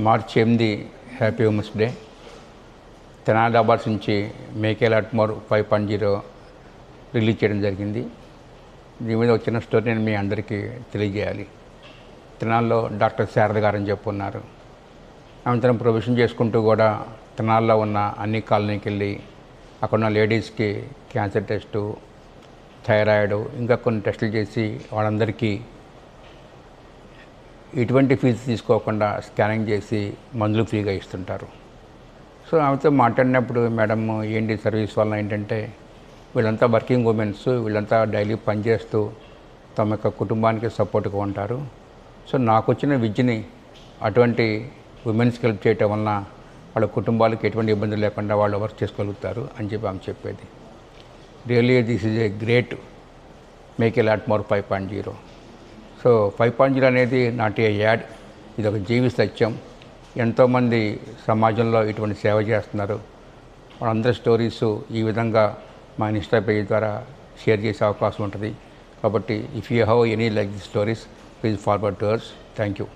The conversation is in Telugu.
మార్చి 8 happy women's day. Tenali awards నుంచి make a lot more 5.0 release చేయడం జరిగింది. దీని మీద వచ్చిన స్టోరీ నేను మీ అందరికీ తెలియజేయాలి. తెనాలిలో డాక్టర్ శారద గారు అని చెప్పున్నారు. అనంతరం ప్రొవిషన్ చేసుకుంటూ కూడా తెనాలిలో ఉన్న అన్ని కాలనీకి వెళ్ళి అక్కడ ఉన్న లేడీస్కి క్యాన్సర్ టెస్టు, థైరాయిడ్, ఇంకా కొన్ని టెస్టులు చేసి వాళ్ళందరికీ ఎటువంటి ఫీజు తీసుకోకుండా స్కానింగ్ చేసి మందులు ఫ్రీగా ఇస్తుంటారు. సో ఆమెతో మాట్లాడినప్పుడు, మేడం ఏంటి సర్వీస్ వలన ఏంటంటే, వీళ్ళంతా వర్కింగ్ ఉమెన్స్, వీళ్ళంతా డైలీ పనిచేస్తూ తమ యొక్క కుటుంబానికి సపోర్ట్గా ఉంటారు. సో నాకు వచ్చిన విద్యని అటువంటి ఉమెన్స్కి హెల్ప్ చేయటం వలన వాళ్ళ కుటుంబాలకు ఎటువంటి ఇబ్బందులు లేకుండా వాళ్ళు వర్క్ చేసుకోగలుగుతారు అని చెప్పి ఆమె చెప్పేది. Really this is a great make a lot more 5.0. So 5.0 అనేది నాట్ ఏ యాడ్, ఇది ఒక జీవి సత్యం. ఎంతోమంది సమాజంలో ఇటువంటి సేవ చేస్తున్నారు. వాళ్ళందరి స్టోరీస్ ఈ విధంగా మా ఇన్స్టా పేజ్ ద్వారా షేర్ చేసే అవకాశం ఉంటుంది. కాబట్టి if you have any like the stories, please forward to us. Thank you.